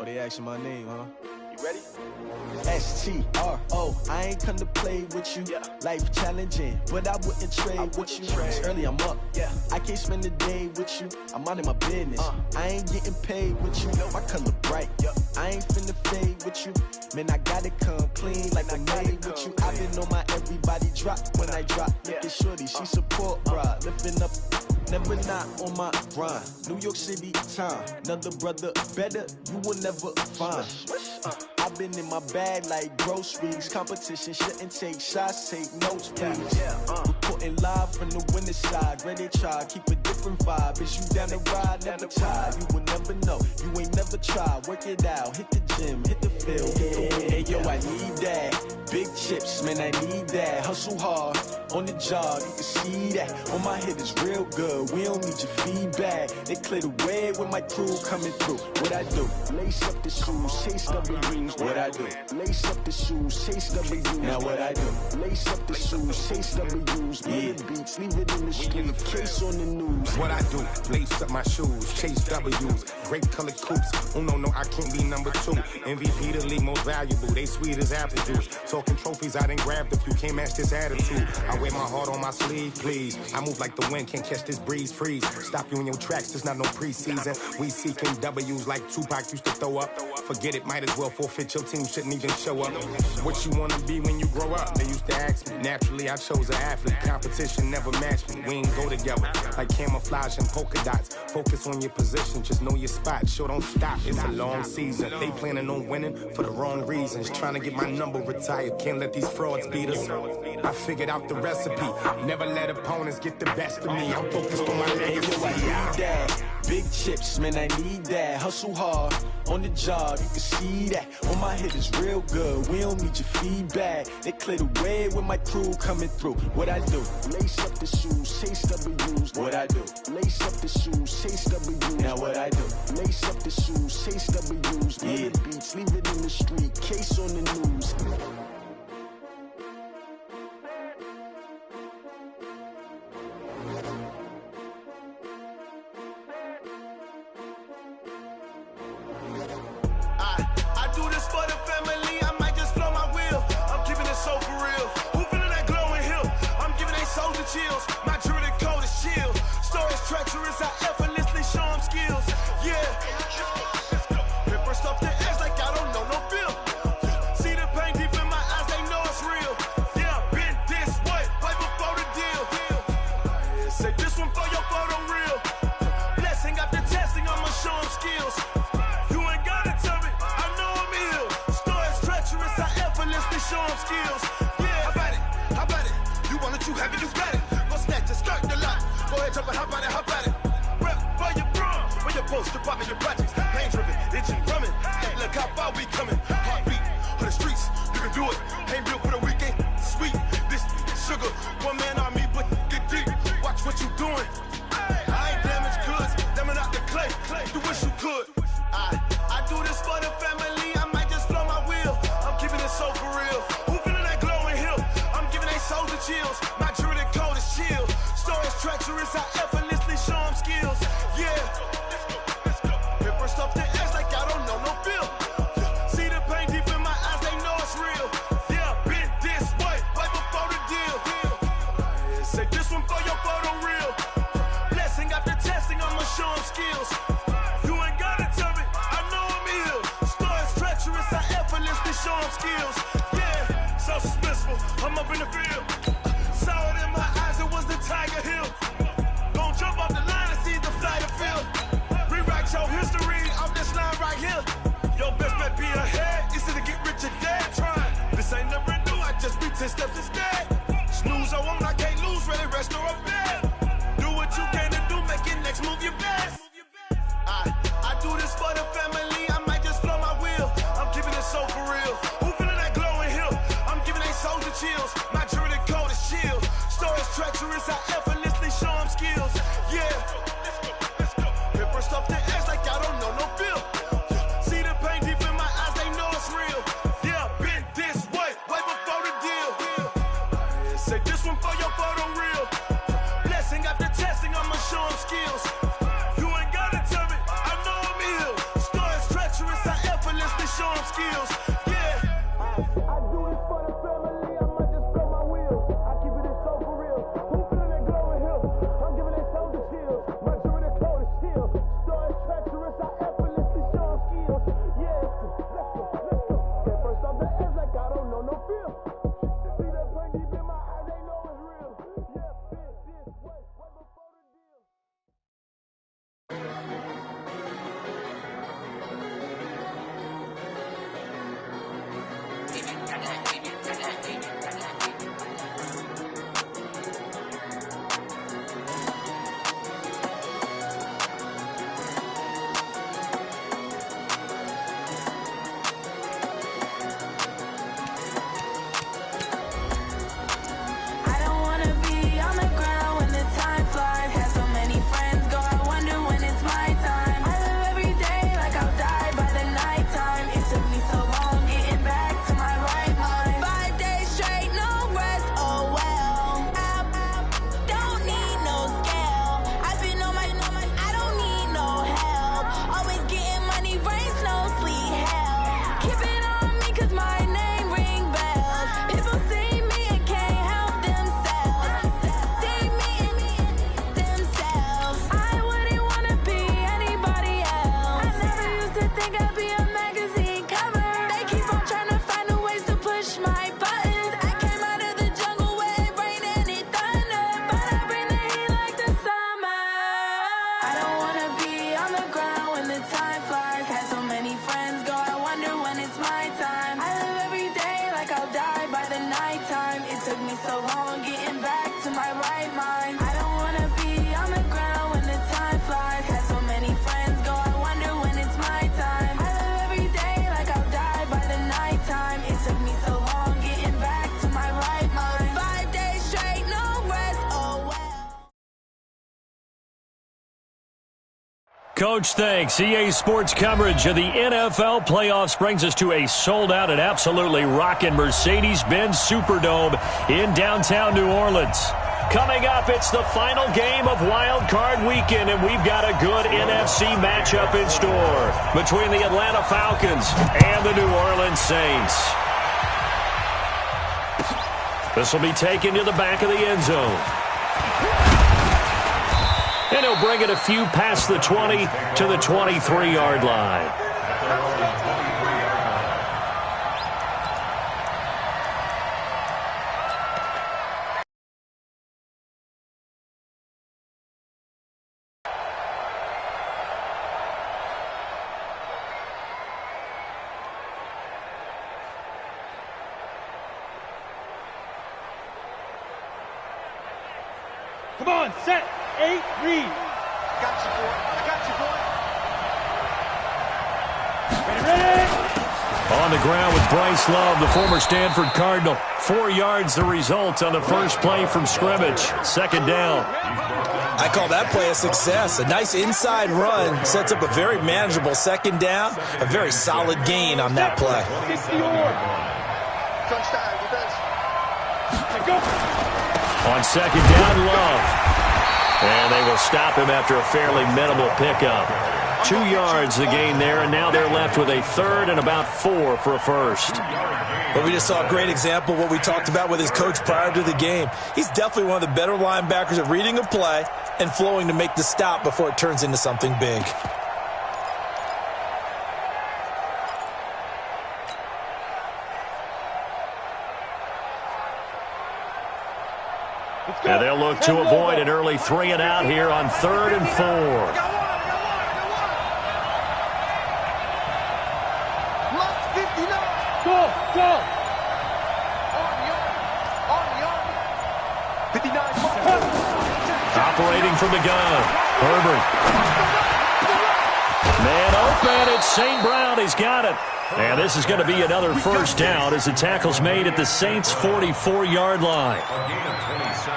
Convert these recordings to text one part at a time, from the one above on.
Oh, they asking my name, huh? You ready? STRO, I ain't come to play with you. Life challenging, but I wouldn't trade with you. It's early, I'm up. I can't spend the day with you. I'm minding my business. I ain't getting paid with you. My color bright. I ain't finna fade with you. Man, I gotta come clean like I made with you. I've been on my everybody drop when I drop. Look at shorty, she support, bruh. Lifting up, never not on my grind. New York City time, another brother better, you will never find. I've been in my bag like groceries. Competition shouldn't take shots, take notes, please. Reporting live from the winter side. Ready to try, keep a different vibe. Is you down the ride, never tired. You will never know, you ain't never tried. Work it out, hit the gym, hit the field. Hey yo, I need that. Big chips, man, I need that. Hustle hard, on the job, you can see that. On my head is real good, we don't need your feedback. They clear the way with my crew coming through. What I do? Lace up the shoes, chase W's. What I do? Lace up the shoes, chase W's. Now what I do? Lace up the shoes, chase W's. Yeah, beats, leave it in the street, case on the news. What I do? Lace up my shoes, chase W's. Great colored coops. Oh no, I can't be number 2. MVP the league most valuable. They sweet as apple juice. Talking trophies, I done grabbed a few. Can't match this attitude. I wear my heart on my sleeve, please. I move like the wind, can't catch this breeze, freeze. Stop you in your tracks, there's not no preseason. We seeking W's like Tupac used to throw up. Forget it, might as well forfeit. Your team shouldn't even show up. What you wanna be when you grow up? They used to ask me. Naturally, I chose an athlete. Competition never matched me. We ain't go together like camouflage and polka dots. Focus on your position, just know your spot. Sure, don't stop. It's a long season. They planning on winning for the wrong reasons. Trying to get my number retired. Can't let these frauds beat us. I figured out the recipe. Never let opponents get the best of me. I'm focused on my legacy. I need that. Big chips, man, I need that. Hustle hard, on the job, you can see that. On my head is real good, we don't need your feedback. They clear the way with my crew coming through. What I do? Lace up the shoes, chase W's. What I do? Lace up the shoes, chase W's. Now what I do? Lace up the shoes, chase W's. Yeah, beats, leave it in the street, case on the news. Chills. My jewelry code is chill. Stories treacherous, I effortlessly show them skills. Yeah. Paper stuff the edge like I don't know no feel. See the pain deep in my eyes, they know it's real. Yeah, been this way, way before the deal. Say this one for your photo real. Blessing after testing, I'ma show them skills. You ain't gotta tell me, I know I'm ill. Stories treacherous, I effortlessly show them skills. Yeah, how about it? How about it? You want it, you have it, you got it. Go snatch it, skirt the lot. Go ahead, jump it, hop on it, hop on it. Rep for your bra, for your post, to pop in your projects. Pain driven, itching, drumming. Hey, look how far we coming. Heartbeat on the streets, you can do it. Ain't built for the weekend. Sweet, this sugar, one man army, but get deep. Watch what you doing. I ain't damaged goods, damn it out the clay. You wish you could. I do this for the family. I might just blow my wheel. I'm keeping it so for real. Who feeling that glowing hill? I'm giving they souls the chills. My jewelry code is chill. Stories treacherous, I effortlessly show them skills. Yeah. Paper stuff the edge like I don't know no feel. See the pain deep in my eyes, they know it's real. Yeah, been this way, way before the deal. Say this one for your photo real. Blessing after testing, I'ma show them skills. You ain't gotta tell me, I know I'm ill. Stories treacherous, I effortlessly show them skills. Yeah, so suspenseful, I'm up in the field. Saw it in my eyes, it was the Tiger Hill. Gon' jump off the line and see the flight of field. Rewrite your history off this line right here. Your best bet be ahead, easy to get rich or dead trying. This ain't never new, I just be 10 steps instead. Snooze, I won't, I can't lose, ready, rest or a bed. Do what you can to do, make it next move your best. I do this for the family, I might just blow my wheel. I'm keeping it so for real. Who feeling that glowing hill? I'm giving they souls the chills. My jewelry code is chill. Stories treacherous, I effortlessly show them skills. Yeah. Paper stuff the edge like I don't know no feel. See the pain deep in my eyes, they know it's real. Yeah, been this way, way before the deal. Say this one for your photo real. show them skills. Yeah. I do this for the family, I might just blow my wheels. I keep it so for real. Who feeling that glowing hill? I'm giving that soldier chills. My jewelry that cold is chill. Story treacherous, I effortlessly show them skills. Yeah, let's go. Get first off the edge like I don't know no feel. See that pain deep in my eyes, they know it's real. Yeah, bitch, this way, right before the deal. I don't wanna be on the ground when the time flies. Had so many friends go, I wonder when it's my time. I live every day like I'll die by the nighttime. It took me so long getting back to my right mind. 5 days straight, no rest, oh well. Don't need no scale. I've been on my, I don't need no help. Always getting money, rain, snow, sleet, hell. Keep it on me 'cause my name ring bells. People see me and can't help themselves. See me themselves. I wouldn't wanna be anybody else. I never used to think I'd be a magazine cover. They keep on trying to find a ways to push my buttons. I came out of the jungle where it rained and it thundered, but I bring the heat like the summer. I don't wanna be on the ground when the time flies. Had so many friends go, I wonder when it's my time. I live every day like I'll die by the nighttime. It took me so long getting back to my right mind. I don't wanna be on the ground when the time flies. Had so many friends go, I wonder when it's my time. I live every day like I'll die by the nighttime. It took me so long getting back to my right mind. 5 days straight, no rest, oh well. Coach, thanks. EA Sports coverage of the NFL playoffs brings us to a sold-out and absolutely rocking Mercedes-Benz Superdome in downtown New Orleans. Coming up, it's the final game of Wild Card Weekend, and we've got a good NFC matchup in store between the Atlanta Falcons and the New Orleans Saints. This will be taken to the back of the end zone. And he'll bring it a few past the 20 to the 23-yard line. Come on, set, 8, read. Got you, boy. I got you, boy. Ready? On the ground with Bryce Love, the former Stanford Cardinal. 4 yards the result on the first play from scrimmage. Second down. I call that play a success. A nice inside run sets up a very manageable second down. A very solid gain on that play. 60-yard. Touchdown, defense. Go. On second down, Love. And they will stop him after a fairly minimal pickup. 2 yards the gain there, and now they're left with a third and about 4 for a first. But we just saw a great example of what we talked about with his coach prior to the game. He's definitely one of the better linebackers at reading a play and flowing to make the stop before it turns into something big. And they'll look to avoid an early 3 and out here on 3rd and 4. Go. Operating from the gun. Herbert. Man open. It's St. Brown. He's got it. And this is going to be another first down as the tackle's made at the Saints' 44-yard line.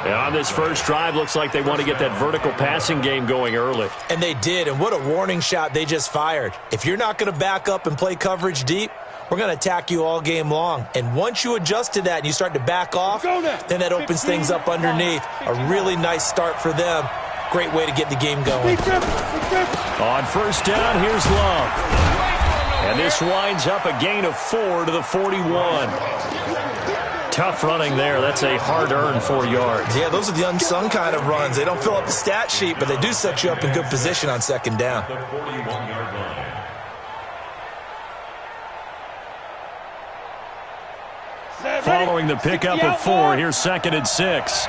And on this first drive, looks like they want to get that vertical passing game going early. And they did, and what a warning shot they just fired. If you're not going to back up and play coverage deep, we're going to attack you all game long. And once you adjust to that and you start to back off, then that opens things up underneath. A really nice start for them. Great way to get the game going. On first down, here's Love. And this winds up a gain of 4 to the 41. Tough running there. That's a hard-earned 4 yards. Yeah, those are the unsung kind of runs. They don't fill up the stat sheet, but they do set you up in good position on second down. Following the pickup of 4, here's 2nd and 6.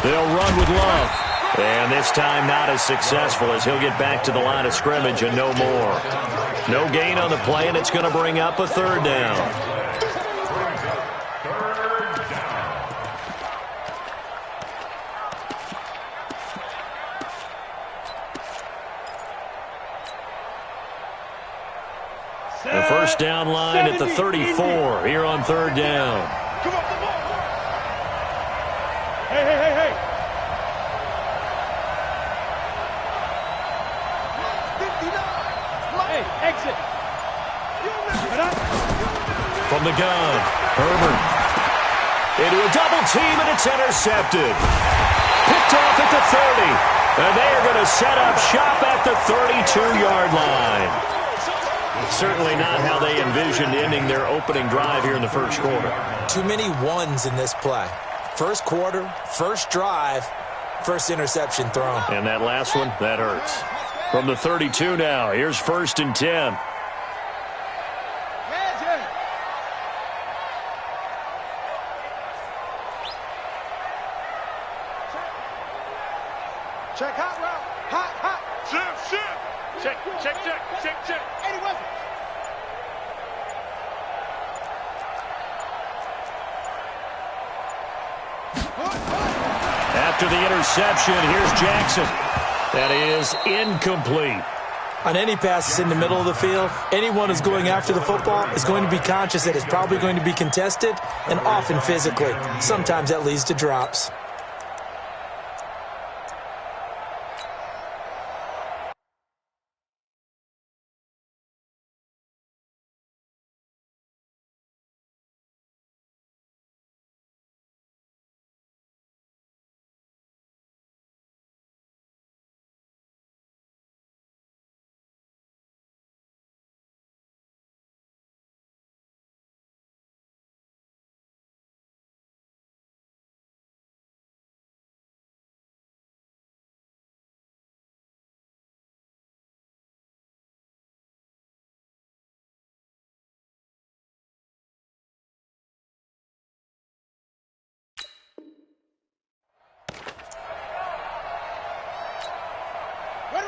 They'll run with Love. And this time not as successful as he'll get back to the line of scrimmage and no more. No gain on the play, and it's going to bring up a 3rd down. The first down line at the 34 here on 3rd down. Come on, come on. Hey. Hey, exit. From the gun, Herbert. Into a double team, and it's intercepted. Picked off at the 30. And they are going to set up shop at the 32-yard line. Certainly not how they envisioned ending their opening drive here in the first quarter. Too many ones in this play. First quarter, first drive, first interception thrown. And that last one, that hurts. From the 32 now, here's 1st and 10. Check hot route. Hot. Shift. Check. 80 West. After the interception, here's Jackson. That is incomplete. On any passes in the middle of the field, anyone who's going after the football is going to be conscious that it's probably going to be contested and often physically. Sometimes that leads to drops.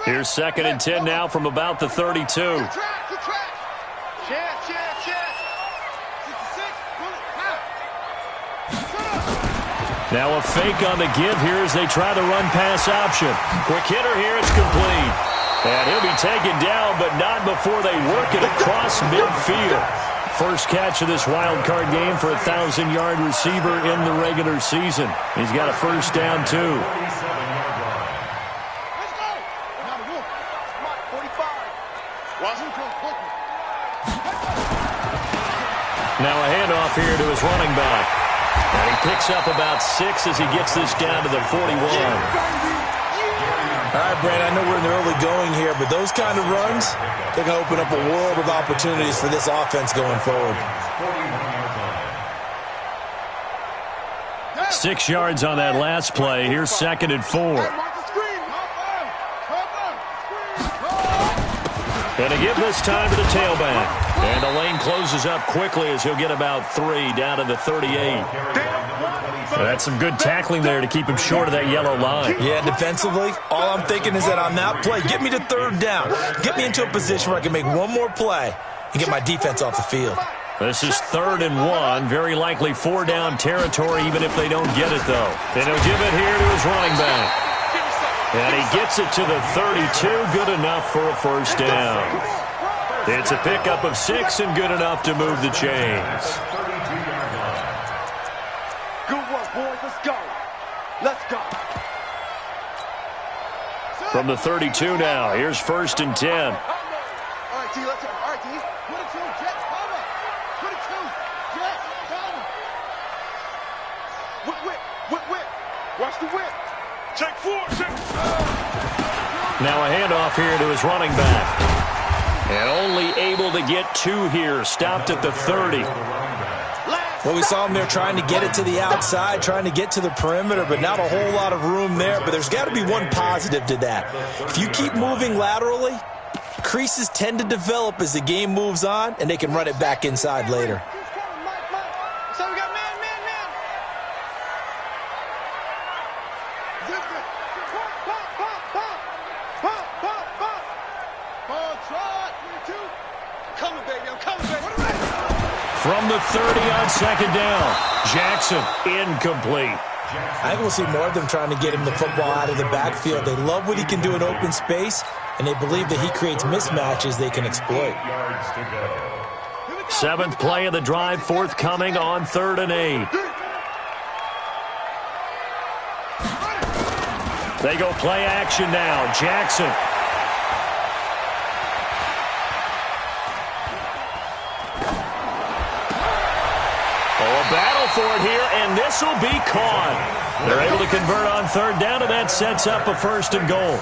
Here's 2nd and 10 now from about the 32. Now a fake on the give here as they try the run-pass option. Quick hitter here, it's complete. And he'll be taken down, but not before they work it across midfield. First catch of this wild card game for a 1,000-yard receiver in the regular season. He's got a first down, too. Now a handoff here to his running back. And he picks up about 6 as he gets this down to the 41. All right, Brandon, I know we're in the early going here, but those kind of runs, they're going to open up a world of opportunities for this offense going forward. 6 yards on that last play. Here's 2nd and 4. And a give this time to the tailback. And the lane closes up quickly as he'll get about 3 down to the 38. That's some good tackling there to keep him short of that yellow line. Yeah, defensively, all I'm thinking is that on that play, get me to 3rd down. Get me into a position where I can make one more play and get my defense off the field. This is 3rd and 1. Very likely 4-down territory even if they don't get it, though. And he'll give it here to his running back. And he gets it to the 32. Good enough for a first down. It's a pickup of 6 and good enough to move the chains. Good work, boys. Let's go. Let's go. From the 32 now, here's 1st and 10. All right, D, let's go. All right, D. 22, Jet, cover. 22, Jet, cover. Whip. Watch the whip. Check 4, check. Now a handoff here to his running back. And only able to get 2 here. Stopped at the 30. Well, we saw him there trying to get it to the outside, trying to get to the perimeter, but not a whole lot of room there. But there's got to be one positive to that. If you keep moving laterally, creases tend to develop as the game moves on, and they can run it back inside later. So we got man. Ball trot, 22. Coming, baby, I'm coming, baby. From the 30 on second down. Jackson, incomplete. I think we'll see more of them trying to get him the football out of the backfield. They love what he can do in open space, and they believe that he creates mismatches they can exploit. 7th play of the drive, forthcoming on 3rd and 8. They go play action now. Jackson. Battle for it here, and this will be caught. They're able to convert on 3rd down, and that sets up a 1st and goal.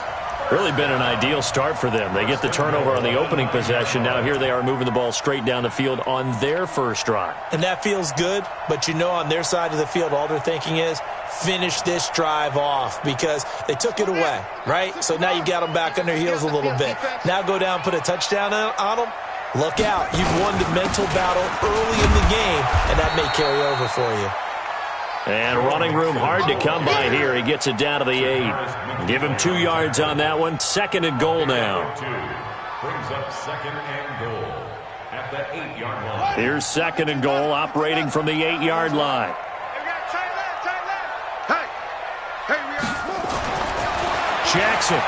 Really been an ideal start for them. They get the turnover on the opening possession. Now here they are moving the ball straight down the field on their first drive. And that feels good, but you know on their side of the field, all they're thinking is finish this drive off because they took it away, right? So now you've got them back on their heels a little bit. Now go down, put a touchdown on them. Look out. You've won the mental battle early in the game, and that may carry over for you. And running room hard to come by here. He gets it down to the 8. Give him 2 yards on that one. 2nd and goal now. Brings up 2nd and goal at the 8-yard line. Here's 2nd and goal operating from the 8-yard line. Jackson.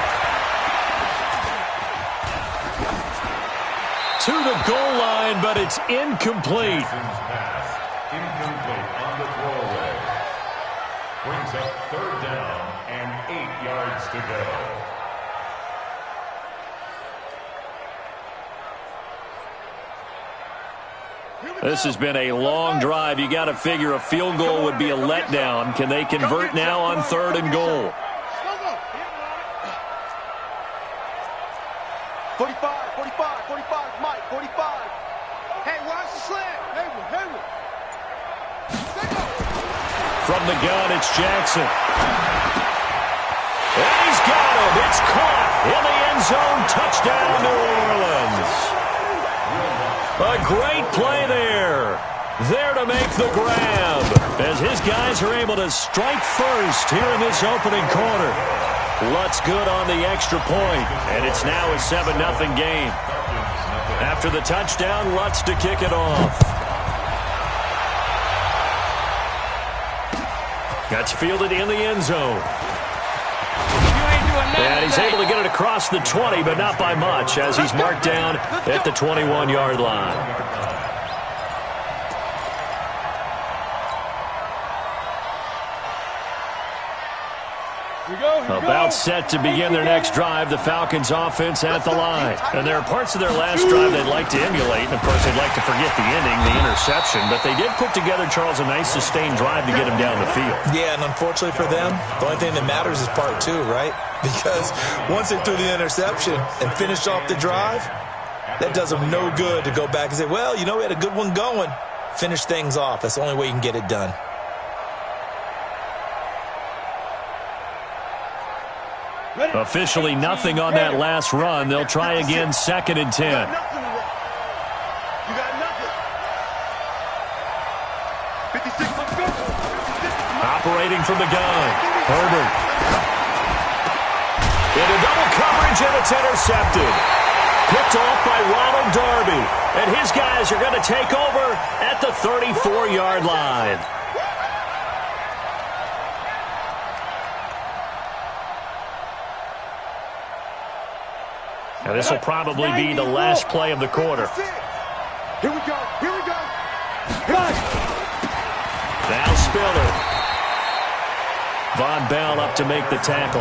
To the goal line, but it's incomplete. Pass incomplete on the throwaway. Brings up 3rd down and 8 yards to go. This has been a long drive. You got to figure a field goal would be a letdown. Can they convert now on 3rd and goal? 45, Mike, 45. Hey, watch the slant. Hayward. From the gun, it's Jackson. And he's got him. It's caught in the end zone. Touchdown, New Orleans. A great play there. There to make the grab as his guys are able to strike first here in this opening quarter. Lutz good on the extra point, and it's now a 7-0 game. After the touchdown, Lutz to kick it off. That's fielded in the end zone. And he's able to get it across the 20, but not by much, as he's marked down at the 21-yard line. About set to begin their next drive, the Falcons offense at the line. And there are parts of their last drive they'd like to emulate. And, of course, they'd like to forget the ending, the interception. But they did put together, Charles, a nice sustained drive to get him down the field. Yeah, and unfortunately for them, the only thing that matters is part 2, right? Because once they threw the interception and finished off the drive, that does them no good to go back and say, well, you know, we had a good one going. Finish things off. That's the only way you can get it done. Officially nothing on that last run. They'll try again, 2nd and 10. You got nothing. 56, let's go. 56. Operating from the gun. Herbert. Into double coverage, and it's intercepted. Picked off by Ronald Darby. And his guys are going to take over at the 34-yard line. Now, this will probably be the last play of the quarter. Here we go. Now Spiller. Von Bell up to make the tackle.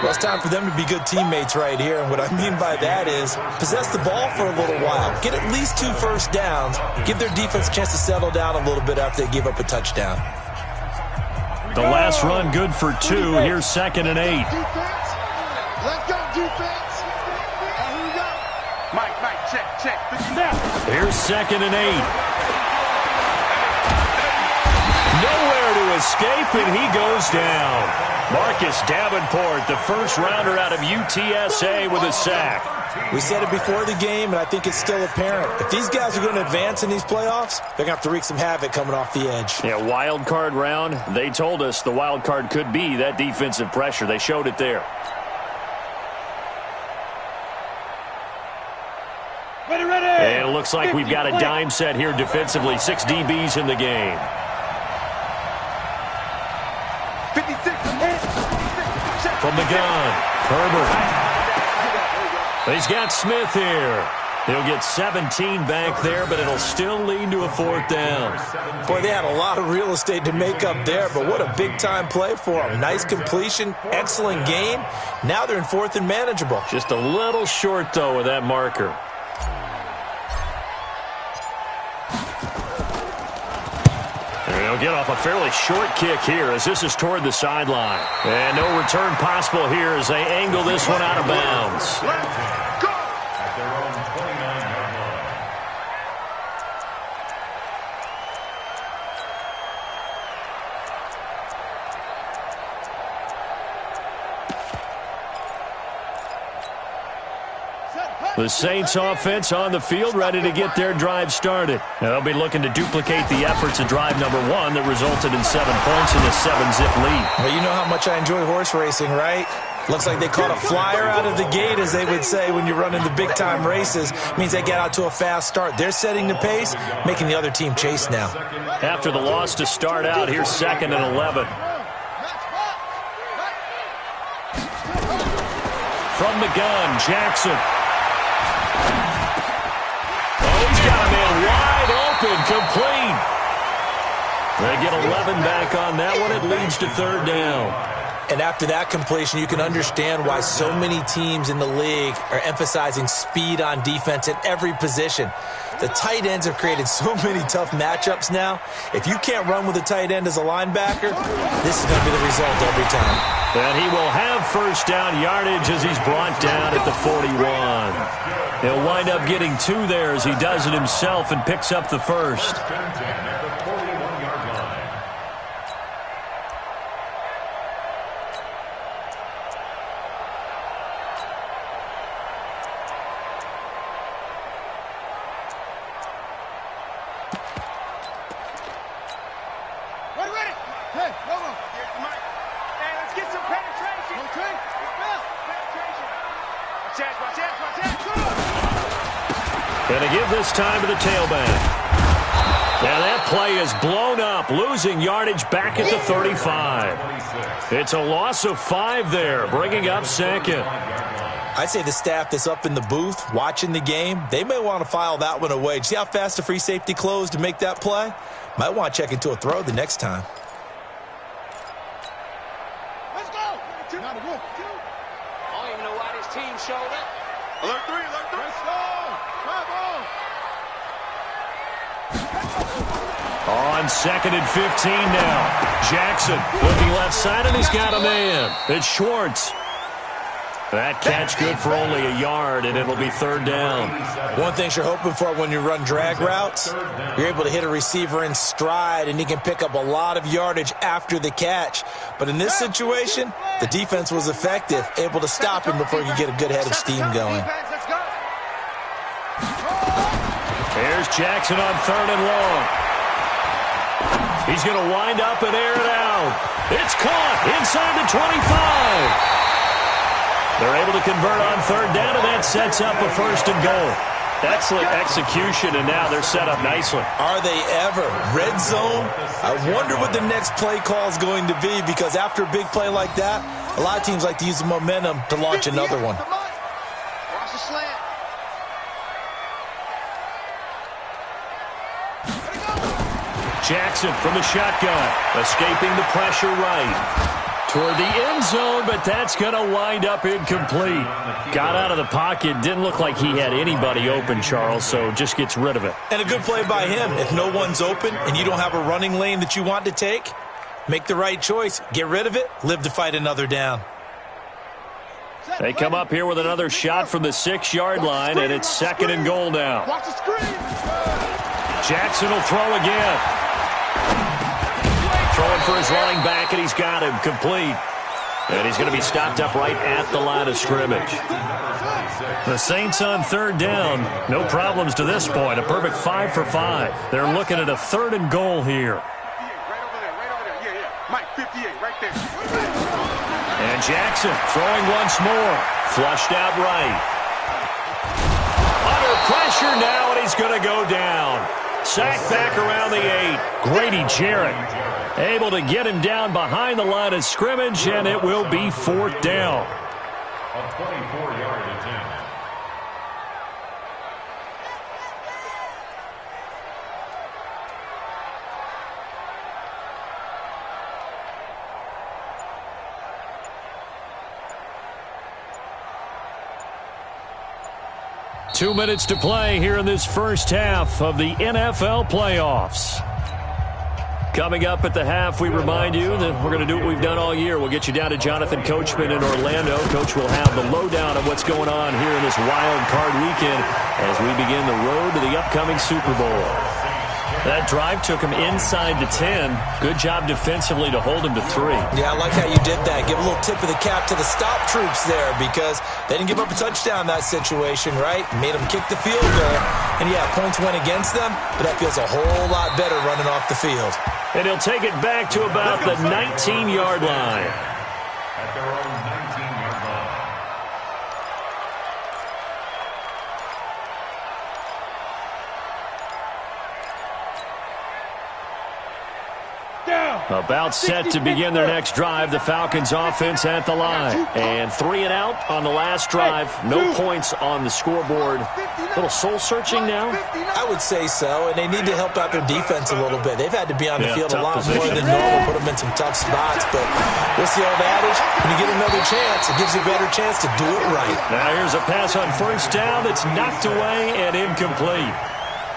Well, it's time for them to be good teammates right here. And what I mean by that is possess the ball for a little while. Get at least 2 first downs. Give their defense a chance to settle down a little bit after they give up a touchdown. The last run good for 2. Here's 2nd and 8. Let's go, defense. And here we go. Mike, check. Here's 2nd and 8. Nowhere to escape, and he goes down. Marcus Davenport, the first rounder out of UTSA, with a sack. We said it before the game, and I think it's still apparent. If these guys are going to advance in these playoffs, they're going to have to wreak some havoc coming off the edge. Yeah, wild card round. They told us the wild card could be that defensive pressure. They showed it there. Ready. And it looks like we've got a dime set here defensively. 6 DBs in the game. 56. From the gun, Herbert. He's got Smith here. He'll get 17 back there, but it'll still lead to a 4th down. Boy, they had a lot of real estate to make up there, but what a big-time play for them. Nice completion, excellent game. Now they're in 4th and manageable. Just a little short, though, with that marker. They'll get off a fairly short kick here as this is toward the sideline. And no return possible here as they angle this one out of bounds. At their own 29-yard line. The Saints offense on the field, ready to get their drive started. They'll be looking to duplicate the efforts of drive number 1 that resulted in 7 points in a 7-zip lead. Well, you know how much I enjoy horse racing, right? Looks like they caught a flyer out of the gate, as they would say when you're running the big-time races. Means they get out to a fast start. They're setting the pace, making the other team chase now. After the loss to start out, here's 2nd and 11. From the gun, Jackson. Oh, he's got a man wide open, complete. They get 11 back on that one. It leads to 3rd down. And after that completion, you can understand why so many teams in the league are emphasizing speed on defense at every position. The tight ends have created so many tough matchups now. If you can't run with a tight end as a linebacker, this is going to be the result every time. And he will have 1st down yardage as he's brought down at the 41. He'll wind up getting 2 there as he does it himself and picks up the 1st. Ready. Hey, Romo. Mike. Hey, let's get some penetration. Okay. Penetration. Watch out. Gonna give this time to the tailback. Now that play is blown up, losing yardage back at the 35. It's a loss of 5 there, bringing up 2nd. I'd say the staff that's up in the booth watching the game, they may want to file that one away. See how fast the free safety closed to make that play? Might want to check into a throw the next time. Let's go. Not a good. I don't even know why this team showed up. Alert 3. Let's go. Come on. On 2nd and 15 now. Jackson looking left side, and he's got a man. It's Schwartz. That catch good for only a yard, and it'll be 3rd down. One thing you're hoping for when you run drag routes, you're able to hit a receiver in stride, and he can pick up a lot of yardage after the catch. But in this situation, the defense was effective, able to stop him before you get a good head of steam going. Here's Jackson on 3rd and long. He's going to wind up and air it out. It's caught inside the 25. They're able to convert on 3rd down, and that sets up a 1st and goal. Excellent execution, and now they're set up nicely. Are they ever? Red zone? I wonder what the next play call is going to be, because after a big play like that, a lot of teams like to use the momentum to launch another one. Watch the slant. Jackson from the shotgun, escaping the pressure right. Toward the end zone, but that's going to wind up incomplete. Got out of the pocket. Didn't look like he had anybody open, Charles, so just gets rid of it. And a good play by him. If no one's open and you don't have a running lane that you want to take, make the right choice. Get rid of it. Live to fight another down. They come up here with another shot from the 6-yard line, and it's 2nd and goal now. Watch the screen. Jackson will throw again. Throwing for his running back, and he's got him complete. And he's going to be stopped up right at the line of scrimmage. The Saints on 3rd down. No problems to this point. A perfect 5 for 5. They're looking at a 3rd and goal here. Right over there. Yeah. Mike, 58, right there. And Jackson throwing once more. Flushed out right. Under pressure now, and he's going to go down. Sacked back around the 8. Grady Jarrett able to get him down behind the line of scrimmage, and it will be 4th down. A 24-yard attempt. Two minutes to play here in this first half of the NFL playoffs. Coming up at the half, we remind you that we're going to do what we've done all year. We'll get you down to Jonathan Coachman in Orlando. Coach will have the lowdown of what's going on here in this wild card weekend as we begin the road to the upcoming Super Bowl. That drive took him inside the 10. Good job defensively to hold him to 3. Yeah, I like how you did that. Give a little tip of the cap to the stop troops there because they didn't give up a touchdown in that situation, right? Made them kick the field goal. And, yeah, points went against them, but that feels a whole lot better running off the field. And he'll take it back to about the 19-yard line. At their own 19-yard line. About set to begin their next drive. The Falcons offense at the line. And 3 and out on the last drive. No points on the scoreboard. A little soul-searching now? I would say so, and they need to help out their defense a little bit. They've had to be on the field a lot more position than normal, put them in some tough spots. But what's the old adage? When you get another chance, it gives you a better chance to do it right. Now here's a pass on 1st down that's knocked away and incomplete.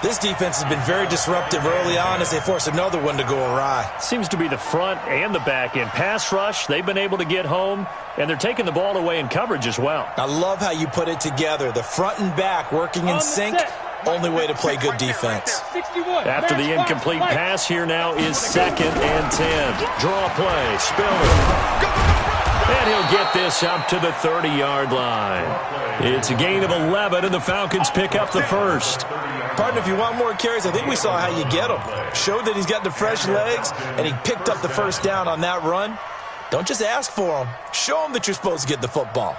This defense has been very disruptive early on as they force another one to go awry. Seems to be the front and the back end. Pass rush, they've been able to get home, and they're taking the ball away in coverage as well. I love how you put it together. The front and back working in sync. Only way to play good defense. After the incomplete pass, here now is 2nd and 10. Draw play, Spiller. And he'll get this up to the 30-yard line. It's a gain of 11, and the Falcons pick up the first. Partner, if you want more carries, I think we saw how you get them. Showed that he's got the fresh legs, and he picked up the 1st down on that run. Don't just ask for them. Show them that you're supposed to get the football.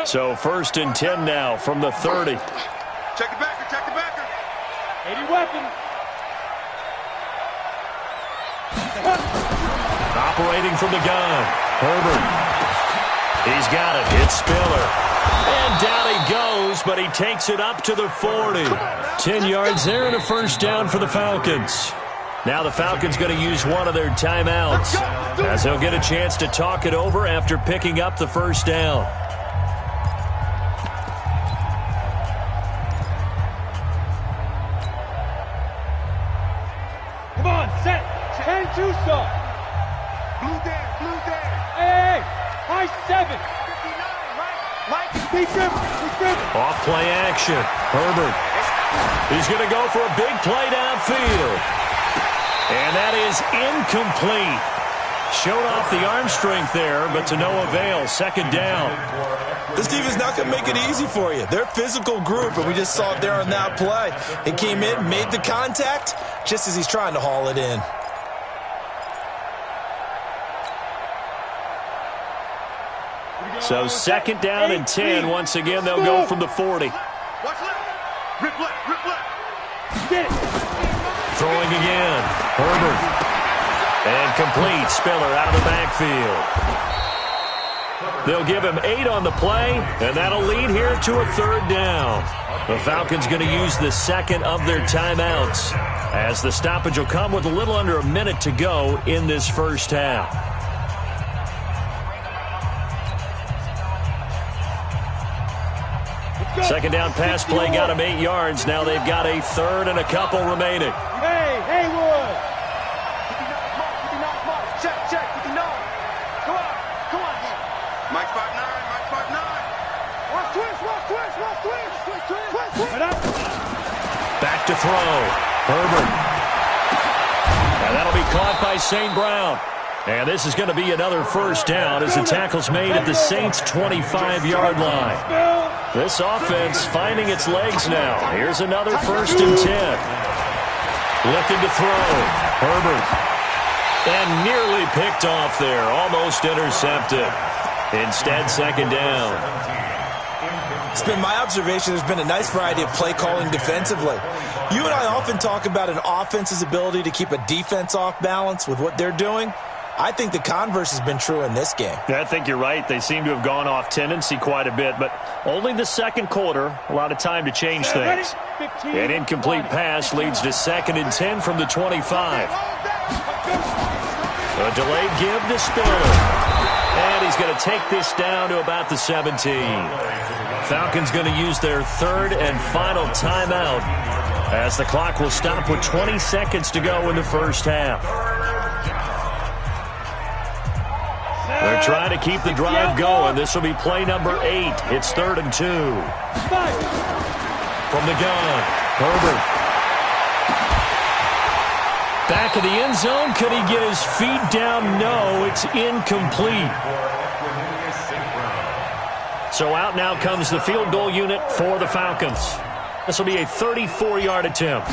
So 1st and 10 now from the 30. Check the backer, check the backer. 80 weapon. Operating from the gun. Herbert. He's got it. It's Spiller. And down he goes, but he takes it up to the 40. 10 yards there and a 1st down for the Falcons. Now the Falcons going to use one of their timeouts as they'll get a chance to talk it over after picking up the 1st down. Come on, set. 10-2 stop. Blue there, blue there. Hey, high 7. 59, Mike. Be driven. Off play action. Herbert. He's going to go for a big play downfield. And that is incomplete. Showed off the arm strength there, but to no avail. 2nd down. This team is not going to make it easy for you. They're a physical group, and we just saw it there on that play. He came in, made the contact, just as he's trying to haul it in. So 2nd down and 10. Once again, they'll go from the 40. Watch left. Rip left. Get it. Throwing again. Herbert. And complete. Spiller out of the backfield. They'll give him 8 on the play, and that'll lead here to a 3rd down. The Falcons going to use the 2nd of their timeouts as the stoppage will come with a little under a minute to go in this first half. Second down pass play got him 8 yards. Now they've got a 3rd and a couple remaining. Hey, Haywood. 59, Mark. Check, 59. Come on. Mike 5'9", Mike 5'9". to throw. Herbert. And that'll be caught by St. Brown. And this is going to be another first down as the tackle's made at the Saints' 25-yard line. This offense finding its legs now. Here's another 1st and 10. Looking to throw. Herbert. And nearly picked off there. Almost intercepted. Instead, 2nd down. It's been my observation there's been a nice variety of play calling defensively. You and I often talk about an offense's ability to keep a defense off balance with what they're doing. I think the converse has been true in this game. Yeah, I think you're right. They seem to have gone off tendency quite a bit, but only the 2nd quarter, a lot of time to change things. An incomplete pass leads to 2nd and 10 from the 25. A delayed give to Spiller. And he's going to take this down to about the 17. Falcons going to use their 3rd and final timeout as the clock will stop with 20 seconds to go in the first half. They're trying to keep the drive going. This will be play number 8. It's 3rd and 2. From the gun, Herbert. Back of the end zone. Could he get his feet down? No, it's incomplete. So out now comes the field goal unit for the Falcons. This will be a 34-yard attempt.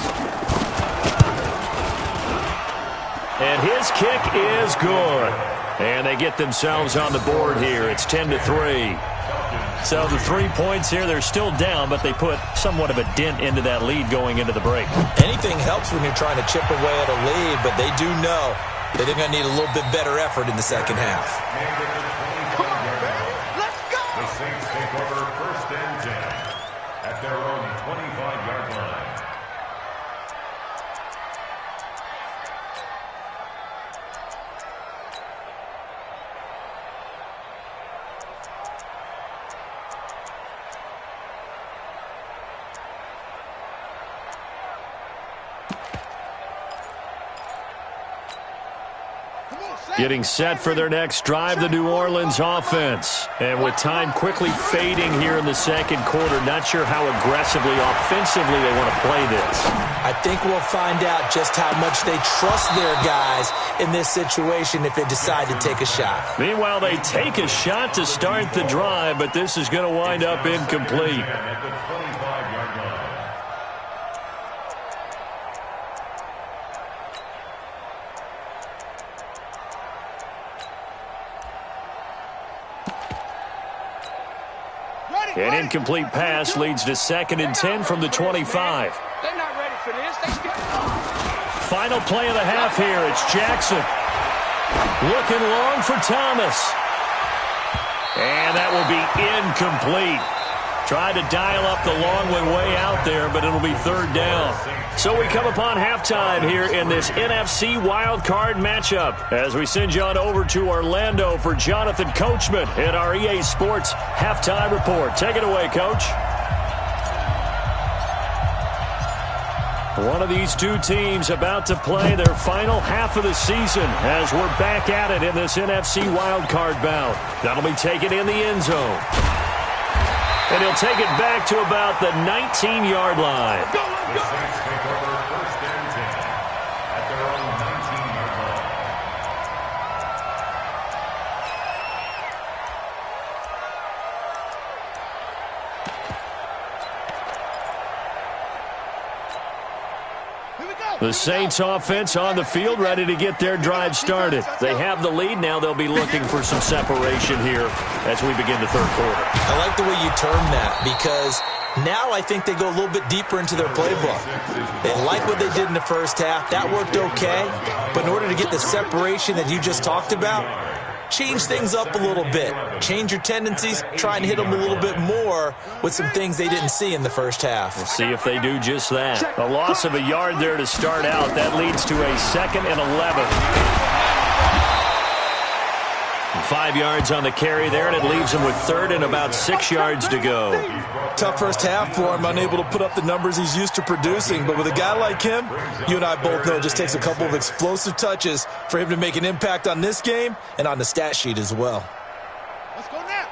And his kick is good. And they get themselves on the board here. It's 10-3. So the 3 points here, they're still down, but they put somewhat of a dent into that lead going into the break. Anything helps when you're trying to chip away at a lead, but they do know that they're going to need a little bit better effort in the second half. Come on, baby. Let's go. The Saints take over 1st and 10 at their own 25-yard line. Getting set for their next drive, the New Orleans offense. And with time quickly fading here in the 2nd quarter, not sure how aggressively, offensively they want to play this. I think we'll find out just how much they trust their guys in this situation if they decide to take a shot. Meanwhile, they take a shot to start the drive, but this is going to wind up incomplete. An incomplete pass leads to 2nd and 10 from the 25. They're not ready for this. Final play of the half here. It's Jackson. Looking long for Thomas. And that will be incomplete. Tried to dial up the long one way out there, but it'll be 3rd down. So we come upon halftime here in this NFC wildcard matchup as we send you on over to Orlando for Jonathan Coachman in our EA Sports Halftime Report. Take it away, Coach. One of these two teams about to play their final half of the season as we're back at it in this NFC wildcard bout. That'll be taken in the end zone. And he'll take it back to about the 19-yard line. The Saints take over 1st and 10 at their own 19-yard line. The Saints offense on the field, ready to get their drive started. They have the lead. Now they'll be looking for some separation here as we begin the 3rd quarter. I like the way you term that because now I think they go a little bit deeper into their playbook. They like what they did in the first half. That worked okay. But in order to get the separation that you just talked about, change things up a little bit. Change your tendencies. Try and hit them a little bit more with some things they didn't see in the first half. We'll see if they do just that. A loss of a yard there to start out. That leads to a 2nd and 11. 5 yards on the carry there, and it leaves him with 3rd and about 6 yards to go. Tough first half for him, unable to put up the numbers he's used to producing. But with a guy like him, you and I both know it just takes a couple of explosive touches for him to make an impact on this game and on the stat sheet as well. Let's go now.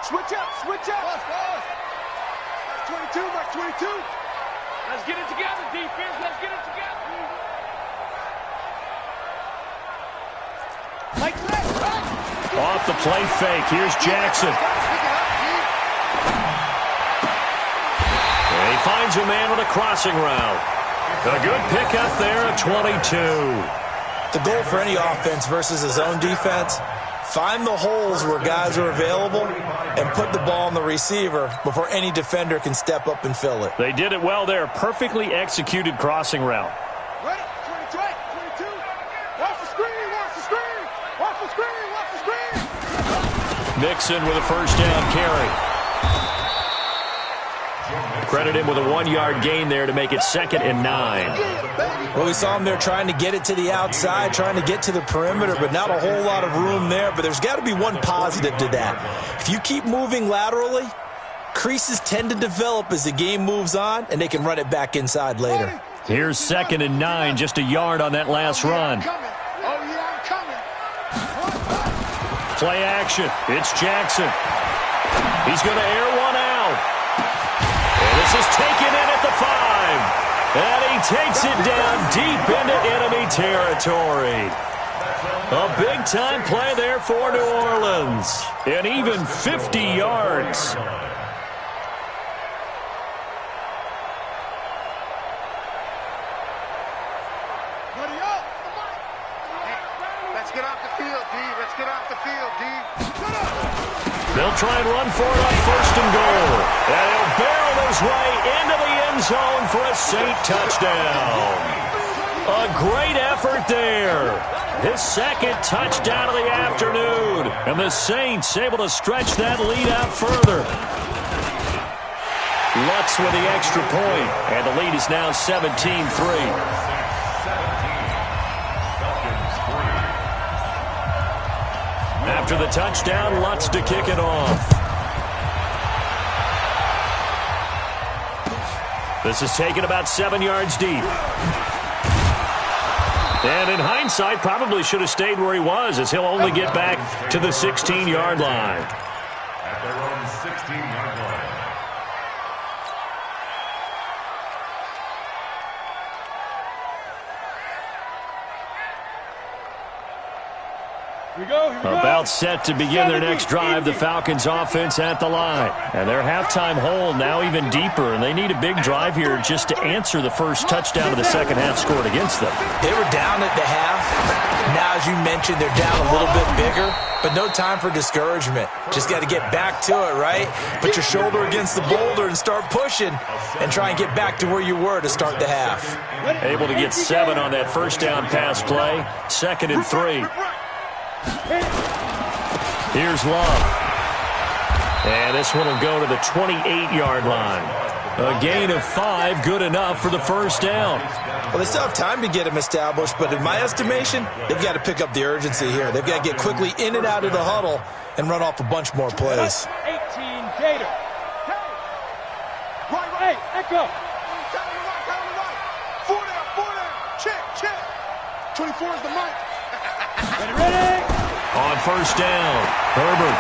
Switch up, switch up. 22, Mike 22. Let's get it together, defense. Let's get it together. Mike, Off the play fake. Here's Jackson. And he finds a man with a crossing route. A good pickup there at 22. The goal for any offense versus his own defense, find the holes where guys are available and put the ball on the receiver before any defender can step up and fill it. They did it well there. Perfectly executed crossing route. Ready? 22, 22. Watch the screen, watch the screen. Watch the screen, watch the screen. Mixon with a first down carry. Credit him with a 1-yard gain there to make it 2nd and 9. Well, we saw him there trying to get it to the outside, trying to get to the perimeter, but not a whole lot of room there. But there's got to be one positive to that. If you keep moving laterally, creases tend to develop as the game moves on, and they can run it back inside later. Here's 2nd and 9, just a yard on that last run. Oh, yeah, I'm coming. Play action. It's Jackson. He's going to air one out. And this is taken in at the 5. And he takes it down deep into enemy territory. A big-time play there for New Orleans. And even 50 yards. Let's get off the field, D. Let's get off the field, D. They'll try and run for it on 1st and goal. And he'll barrel his way into the end zone for a Saint touchdown. A great effort there. His 2nd touchdown of the afternoon. And the Saints able to stretch that lead out further. Lutz with the extra point. And the lead is now 17-3. After the touchdown, Lutz to kick it off. This is taken about 7 yards deep. And in hindsight, probably should have stayed where he was, as he'll only get back to the 16-yard line. At their own 16-yard line. Here we go. About set to begin their next drive, the Falcons offense at the line. And their halftime hole now even deeper, and they need a big drive here just to answer the first touchdown of the second half scored against them. They were down at the half. Now, as you mentioned, they're down a little bit bigger, but no time for discouragement. Just got to get back to it, right? Put your shoulder against the boulder and start pushing and try and get back to where you were to start the half. Able to get 7 on that first down pass play. 2nd and 3. Here's Love. And this one will go to the 28-yard line. A gain of 5, good enough for the first down. Well, they still have time to get him established, but in my estimation, they've got to pick up the urgency here. They've got to get quickly in and out of the huddle and run off a bunch more plays. 18, Gator. Hey, echo. 4 down. Check. 24 is the mic. Ready. On first down, Herbert.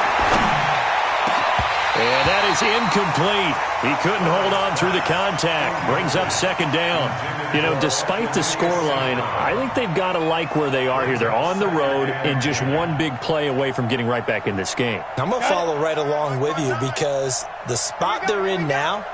And that is incomplete. He couldn't hold on through the contact. Brings up 2nd down. You know, despite the scoreline, I think they've got to like where they are here. They're on the road and just one big play away from getting right back in this game. I'm going to follow right along with you because the spot they're in now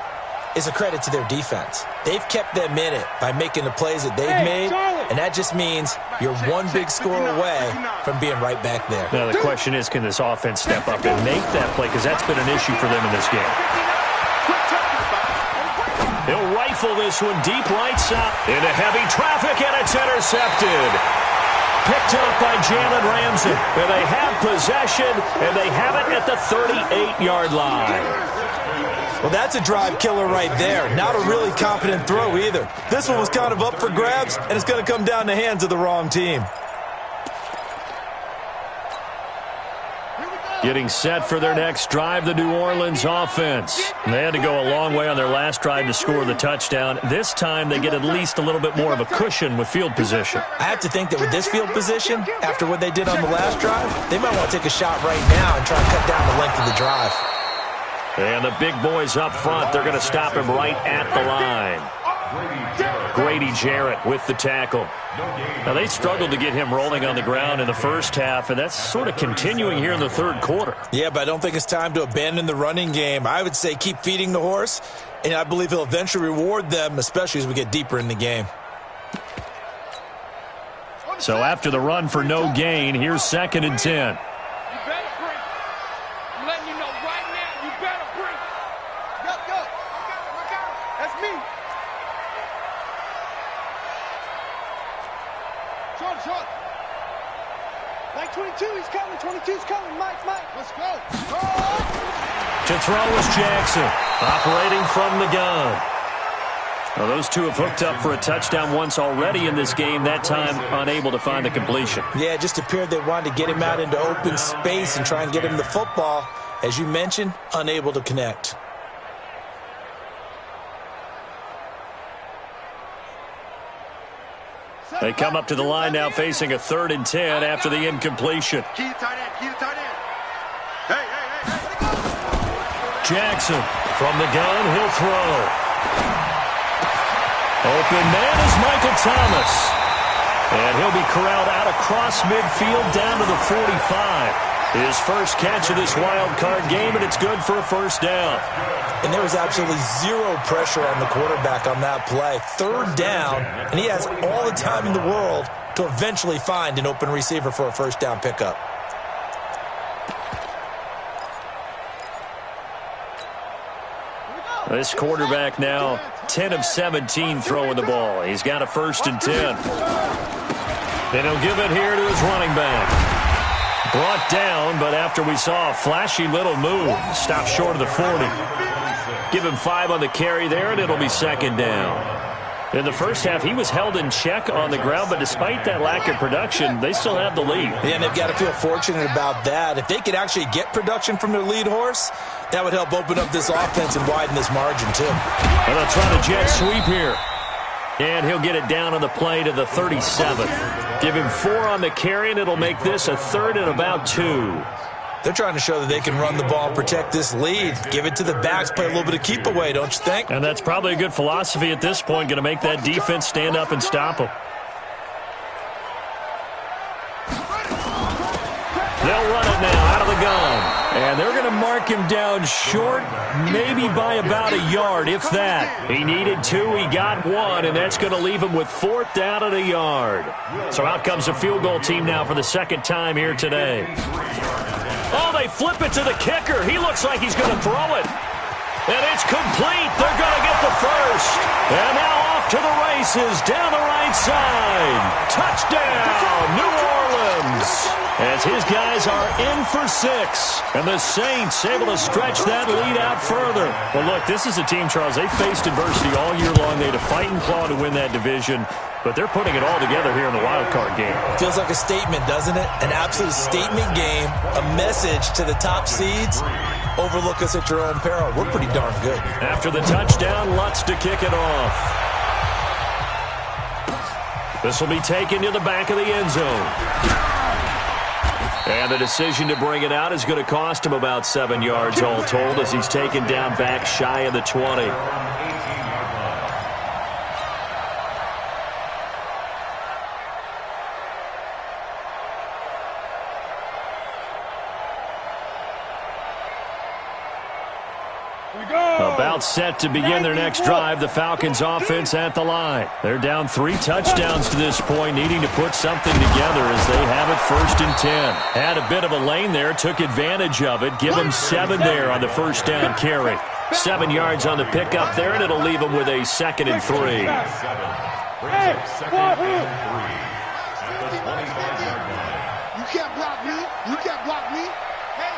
is a credit to their defense. They've kept them in it by making the plays that they've made, and that just means you're one big score away from being right back there. Now, the question is, can this offense step up and make that play? Because that's been an issue for them in this game. He'll rifle this one deep right side into heavy traffic, and it's intercepted. Picked up by Jalen Ramsey. And they have possession, and they have it at the 38-yard line. Well, that's a drive killer right there. Not a really confident throw either. This one was kind of up for grabs, and it's going to come down the hands of the wrong team. Getting set for their next drive, the New Orleans offense. They had to go a long way on their last drive to score the touchdown. This time, they get at least a little bit more of a cushion with field position. I have to think that with this field position, after what they did on the last drive, they might want to take a shot right now and try and cut down the length of the drive. And the big boys up front, they're going to stop him right at the line. Grady Jarrett with the tackle. Now, they struggled to get him rolling on the ground in the first half, and that's sort of continuing here in the third quarter. Yeah, but I don't think it's time to abandon the running game. I would say keep feeding the horse, and I believe he'll eventually reward them, especially as we get deeper in the game. So after the run for no gain, here's 2nd and 10. Mike 22, he's coming. 22's coming. Mike, let's go. To throw is Jackson, operating from the gun. Well, those two have hooked up for a touchdown once already in this game, that time unable to find the completion. Yeah, it just appeared they wanted to get him out into open space and try and get him the football. As you mentioned, unable to connect. They come up to the line now facing a 3rd and 10 after the incompletion. Key to tight end. Hey. Jackson from the gun, he'll throw. Open man is Michael Thomas. And he'll be corralled out across midfield down to the 45. His first catch of this wild card game, and it's good for a first down. And there was absolutely zero pressure on the quarterback on that play. 3rd down, and he has all the time in the world to eventually find an open receiver for a first down pickup. This quarterback now 10 of 17 throwing the ball. He's got a 1st and 10. And he'll give it here to his running back. Brought down, but after we saw a flashy little move, stopped short of the 40. Give him 5 on the carry there, and it'll be 2nd down. In the first half, he was held in check on the ground, but despite that lack of production, they still have the lead. Yeah, and they've got to feel fortunate about that. If they could actually get production from their lead horse, that would help open up this offense and widen this margin, too. And they'll try to jet sweep here. And he'll get it down on the play to the 37. Give him 4 on the carry, and it'll make this a 3rd and about 2. They're trying to show that they can run the ball and protect this lead. Give it to the backs, play a little bit of keep away, don't you think? And that's probably a good philosophy at this point, going to make that defense stand up and stop them. They'll run it now out of the gun. And they're going to mark him down short, maybe by about a yard, if that. He needed 2, he got 1, and that's going to leave him with 4th down at a yard. So out comes the field goal team now for the 2nd time here today. Oh, they flip it to the kicker. He looks like he's going to throw it. And it's complete. They're going to get the 1st. And now off to the races down the right side. Touchdown, New Orleans. As his guys are in for 6. And the Saints able to stretch that lead out further. Well, look, this is a team, Charles, they faced adversity all year long. They had to fight and claw to win that division. But they're putting it all together here in the wild card game. Feels like a statement, doesn't it? An absolute statement game. A message to the top seeds. Overlook us at your own peril. We're pretty darn good. After the touchdown, Lutz to kick it off. This will be taken to the back of the end zone. And the decision to bring it out is going to cost him about 7 yards all told as he's taken down back shy of the 20. About set to begin their next drive. The Falcons offense at the line. They're down 3 touchdowns to this point, needing to put something together as they have it 1st and 10. Had a bit of a lane there, took advantage of it. Give them 7 there on the 1st down carry. 7 yards on the pickup there, and it'll leave them with a 2nd and 3. Brings up 2nd and 3 at the 25-yard line. You can't block me. You can't block me. Hey.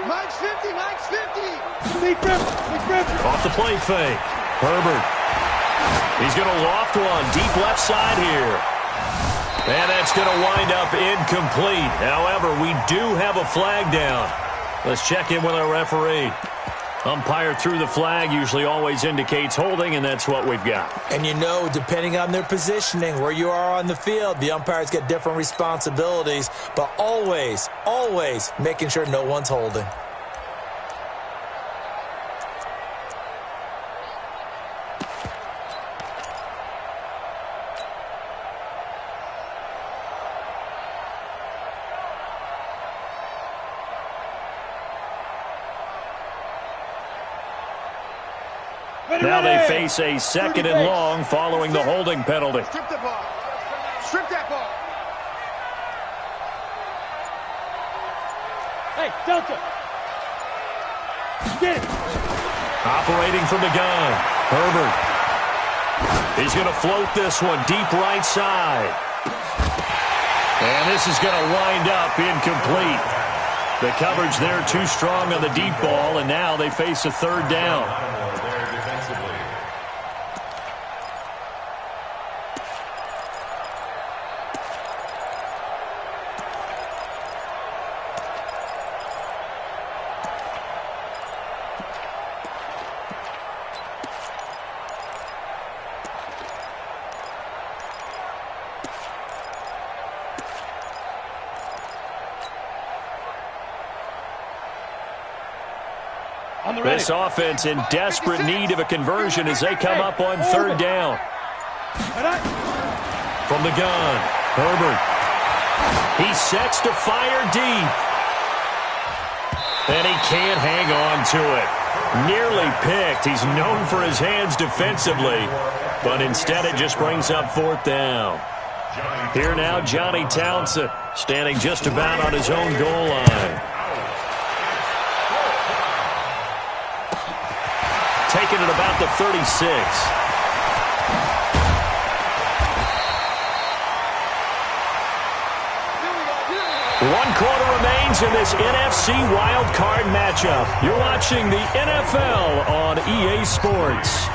Mike's 50. Big Griffin. Off the play fake. Herbert. He's going to loft one deep left side here. And that's going to wind up incomplete. However, we do have a flag down. Let's check in with our referee. Umpire threw the flag, usually always indicates holding, and that's what we've got. And you know, depending on their positioning, where you are on the field, the umpires get different responsibilities, but always making sure no one's holding. Now they face a second and long following the holding penalty. Strip the ball. Strip that ball. Hey, Delta. Get it. Operating from the gun, Herbert. He's going to float this one deep right side. And this is going to wind up incomplete. The coverage there too strong on the deep ball, and now they face a third down. This offense in desperate need of a conversion as they come up on third down. From the gun, Herbert. He sets to fire deep. And he can't hang on to it. Nearly picked. He's known for his hands defensively, but instead it just brings up fourth down. Here now, Johnny Townsend standing just about on his own goal line. Taken at about the 36. One quarter remains in this NFC wildcard matchup. You're watching the NFL on EA Sports.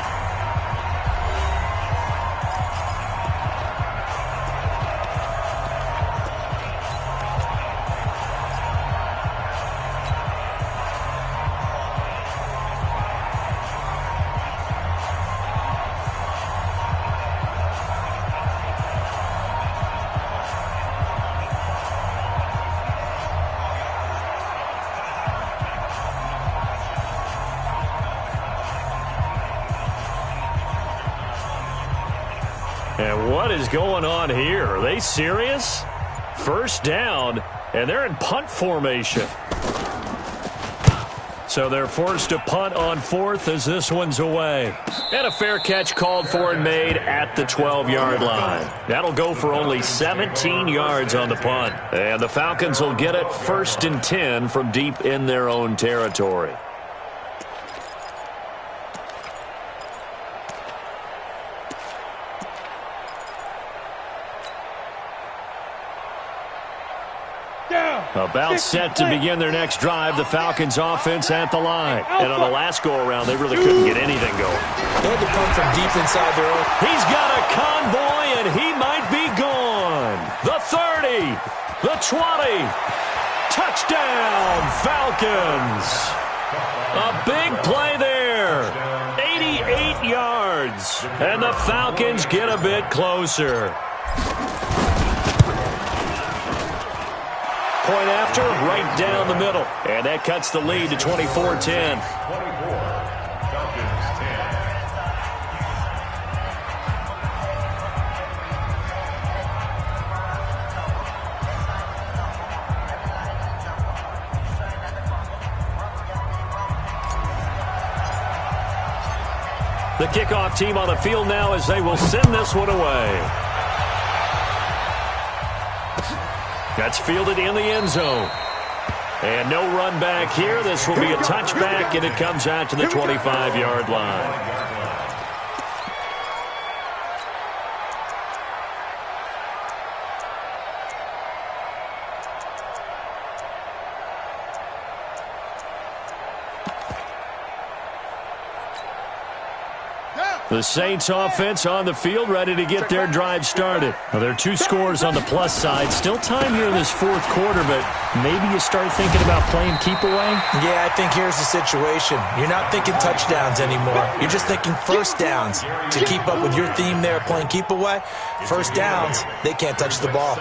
And what is going on here? Are they serious? First down, and they're in punt formation. So they're forced to punt on fourth as this one's away. And a fair catch called for and made at the 12-yard line. That'll go for only 17 yards on the punt. And the Falcons will get it 1st and 10 from deep in their own territory. About set to begin their next drive, the Falcons offense at the line. And on the last go-around, they really couldn't get anything going. They had to punt from deep inside their own. He's got a convoy, and he might be gone. The 30, the 20. Touchdown, Falcons. A big play there. 88 yards. And the Falcons get a bit closer. Point after, right down the middle. And that cuts the lead to 24-10. The kickoff team on the field now as they will send this one away. That's fielded in the end zone. And no run back here. This will be a touchback, and it comes out to the 25-yard line. The Saints offense on the field, ready to get their drive started. Now, there are 2 scores on the plus side. Still time here in this fourth quarter, but maybe you start thinking about playing keep away? Yeah, I think here's the situation. You're not thinking touchdowns anymore. You're just thinking first downs. To keep up with your theme there, playing keep away, first downs, they can't touch the ball.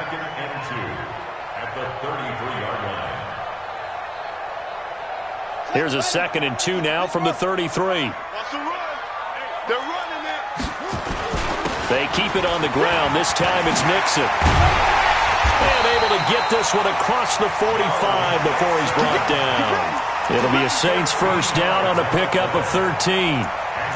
Here's a 2nd and 2 now from the 33. They're running it. They keep it on the ground. This time it's Nixon. And able to get this one across the 45 before he's brought down. It'll be a Saints first down on a pickup of 13.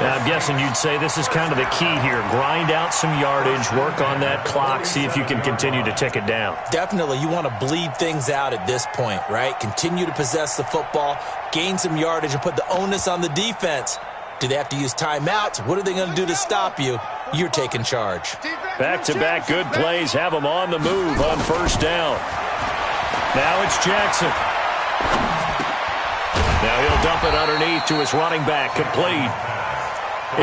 I'm guessing you'd say this is kind of the key here. Grind out some yardage, work on that clock, see if you can continue to tick it down. Definitely, you want to bleed things out at this point, right? Continue to possess the football, gain some yardage, and put the onus on the defense. Do they have to use timeouts? What are they going to do to stop you? You're taking charge. Back-to-back good plays have them on the move on first down. Now it's Jackson. Now he'll dump it underneath to his running back, complete.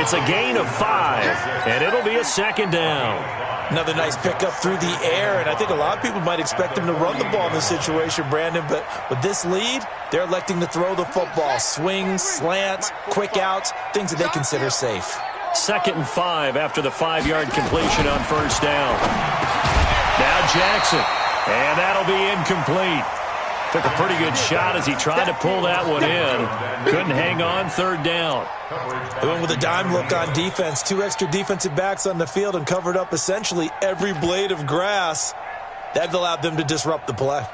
It's a gain of 5, and it'll be a second down. Another nice pickup through the air, and I think a lot of people might expect him to run the ball in this situation, Brandon, but with this lead, they're electing to throw the football. Swings, slants, quick outs, things that they consider safe. 2nd and 5 after the 5-yard completion on first down. Now Jackson, and that'll be incomplete. Took a pretty good shot as he tried to pull that one in. Couldn't hang on, 3rd down. They went with a dime look on defense. 2 extra defensive backs on the field and covered up essentially every blade of grass. That allowed them to disrupt the play.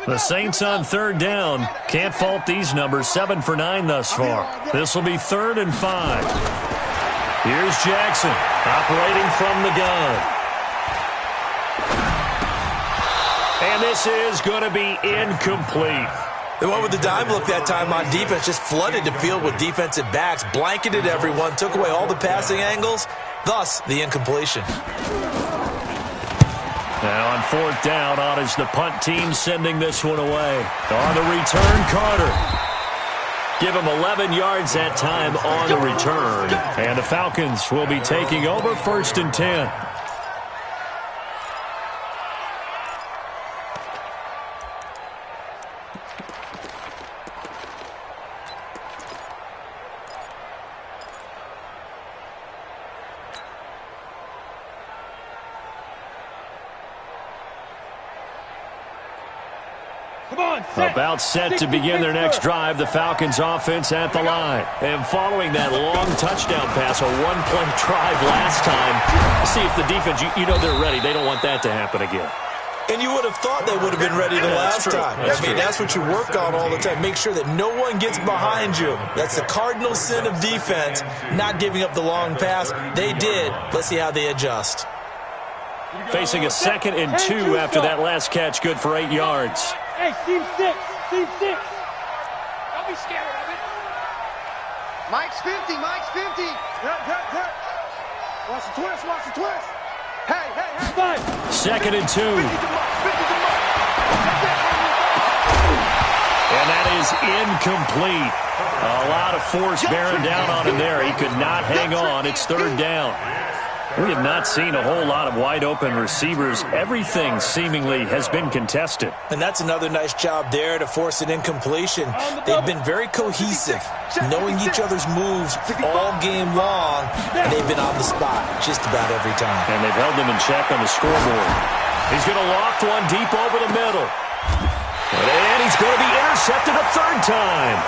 The Saints on 3rd down. Can't fault these numbers. 7 for 9 thus far. This will be 3rd and 5. Here's Jackson operating from the gun. And this is going to be incomplete. They went with the dime look that time on defense, just flooded the field with defensive backs, blanketed everyone, took away all the passing angles, thus the incompletion. Now on 4th down, on is the punt team sending this one away. On the return, Carter. Give him 11 yards that time on the return. And the Falcons will be taking over 1st and 10. About set to begin their next drive, the Falcons offense at the line. And following that long touchdown pass, a 1-play drive last time, see if the defense, you know they're ready. They don't want that to happen again. And you would have thought they would have been ready the last time. That's what you work on all the time. Make sure that no one gets behind you. That's the cardinal sin of defense, not giving up the long pass. They did. Let's see how they adjust. Facing a 2nd and 2 after that last catch, good for 8 yards. Hey, team 6. Team 6. Don't be scared of it. Mike's 50. Mike's 50. Good. Watch the twist. Watch the twist. Hey. 2nd and 2. And that is incomplete. A lot of force bearing down on him there. He could not hang on. It's 3rd down. We have not seen a whole lot of wide-open receivers. Everything seemingly has been contested. And that's another nice job there to force an incompletion. They've been very cohesive, knowing each other's moves all game long, and they've been on the spot just about every time. And they've held them in check on the scoreboard. He's going to loft one deep over the middle. And he's going to be intercepted a 3rd time.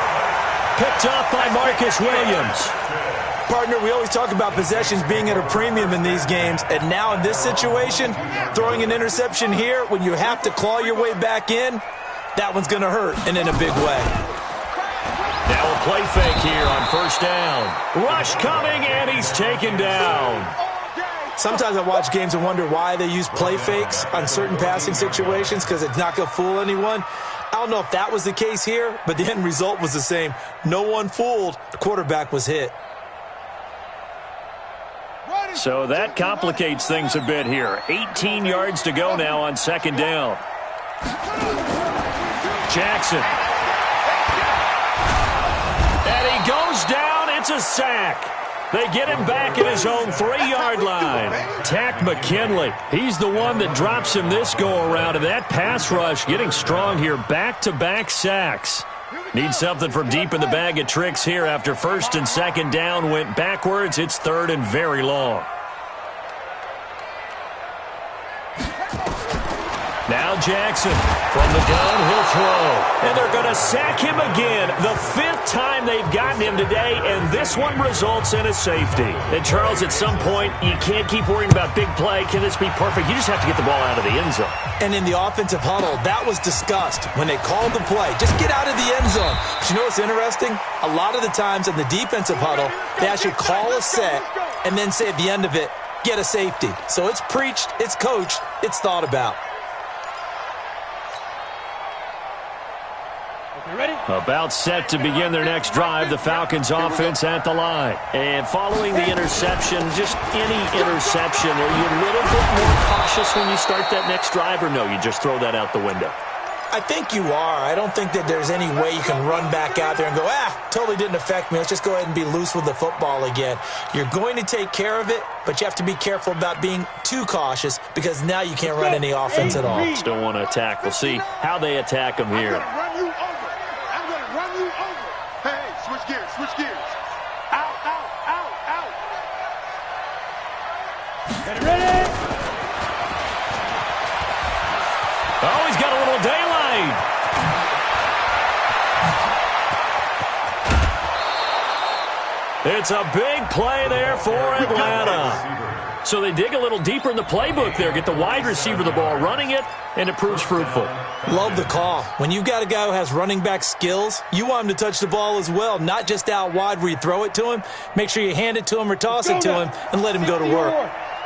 Picked off by Marcus Williams. Partner, we always talk about possessions being at a premium in these games, and now in this situation, throwing an interception here when you have to claw your way back in, that one's going to hurt, and in a big way. Now a play fake here on 1st down. Rush coming, and he's taken down. Sometimes I watch games and wonder why they use play fakes on certain passing situations, because it's not going to fool anyone. I don't know if that was the case here, but the end result was the same. No one fooled. The quarterback was hit. So that complicates things a bit here. 18 yards to go now on 2nd down. Jackson. And he goes down. It's a sack. They get him back at his own 3-yard line. Tack McKinley. He's the one that drops him this go-around. And that pass rush getting strong here. Back-to-back sacks. Need something from deep in the bag of tricks here after 1st and 2nd down went backwards. It's 3rd and very long. Now Jackson from the gun, he'll throw. And they're going to sack him again. The 5th time they've gotten him today, and this one results in a safety. And Charles, at some point, you can't keep worrying about big play. Can this be perfect? You just have to get the ball out of the end zone. And in the offensive huddle, that was discussed when they called the play. Just get out of the end zone. But you know what's interesting? A lot of the times in the defensive huddle, they actually call a set and then say at the end of it, get a safety. So it's preached, it's coached, it's thought about. About set to begin their next drive, the Falcons offense at the line. And following the interception, just any interception, are you a little bit more cautious when you start that next drive, or no, you just throw that out the window? I think you are. I don't think that there's any way you can run back out there and go, totally didn't affect me. Let's just go ahead and be loose with the football again. You're going to take care of it, but you have to be careful about being too cautious because now you can't run any offense at all. Just don't want to attack. We'll see how they attack them here. Switch gears. Out. Get ready. Oh, he's got a little daylight. It's a big play there for Atlanta. So they dig a little deeper in the playbook there, get the wide receiver the ball, running it, and it proves fruitful. Love the call. When you've got a guy who has running back skills, you want him to touch the ball as well, not just out wide where you throw it to him. Make sure you hand it to him or toss it to him and let him go to work.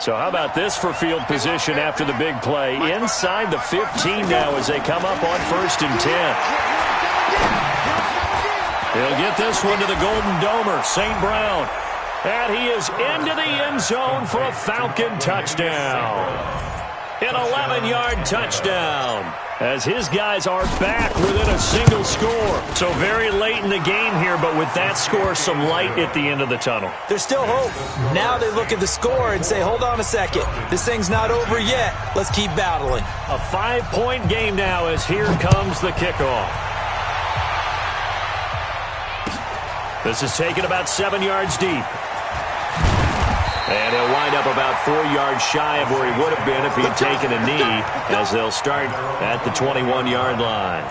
So how about this for field position after the big play? Inside the 15 now as they come up on 1st and 10. He'll get this one to the Golden Domer, St. Brown. And he is into the end zone for a Falcon touchdown. An 11-yard touchdown as his guys are back within a single score. So very late in the game here, but with that score, some light at the end of the tunnel. There's still hope. Now they look at the score and say, hold on a second. This thing's not over yet. Let's keep battling. A 5-point game now as here comes the kickoff. This is taken about 7 yards deep. And he'll wind up about 4 yards shy of where he would have been if he had taken a knee, as they'll start at the 21-yard line.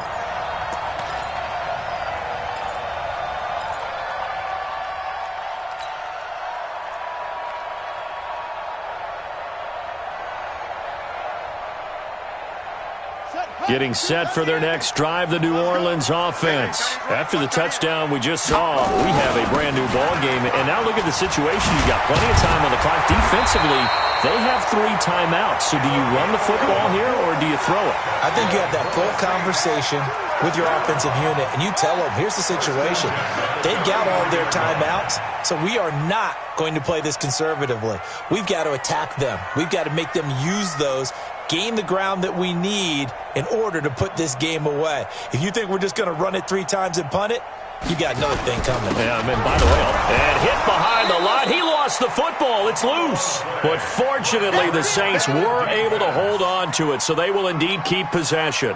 Getting set for their next drive, the New Orleans offense. After the touchdown we just saw, we have a brand-new ball game. And now look at the situation. You've got plenty of time on the clock. Defensively, they have 3 timeouts. So do you run the football here or do you throw it? I think you have that full conversation with your offensive unit, and you tell them, here's the situation. They've got all their timeouts, so we are not going to play this conservatively. We've got to attack them. We've got to make them use those, gain the ground that we need in order to put this game away. If you think we're just going to run it 3 times and punt it, you got another thing coming. Yeah, I mean, by the way, and hit behind the line. He lost the football. It's loose. But fortunately, the Saints were able to hold on to it, so they will indeed keep possession.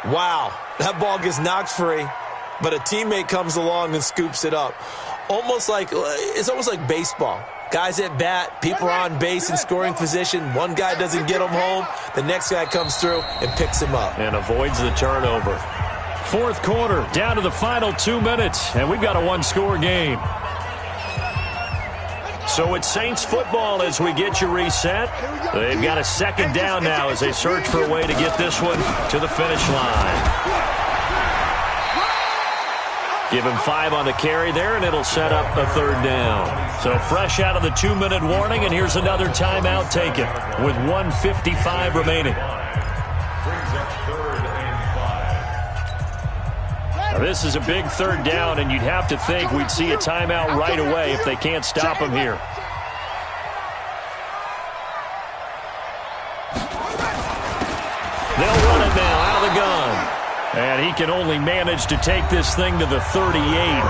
Wow, that ball gets knocked free, but a teammate comes along and scoops it up. It's almost like baseball. Guys at bat, people are on base in scoring position. One guy doesn't get him home. The next guy comes through and picks him up. And avoids the turnover. 4th quarter, down to the final 2 minutes, and we've got a 1-score game. So it's Saints football as we get you reset. They've got a 2nd down now as they search for a way to get this one to the finish line. Give him 5 on the carry there, and it'll set up a 3rd down. So fresh out of the 2-minute warning, and here's another timeout taken with 1:55 remaining. Now this is a big 3rd down, and you'd have to think we'd see a timeout right away if they can't stop him here. They'll run it now out of the gun. And he can only manage to take this thing to the 38,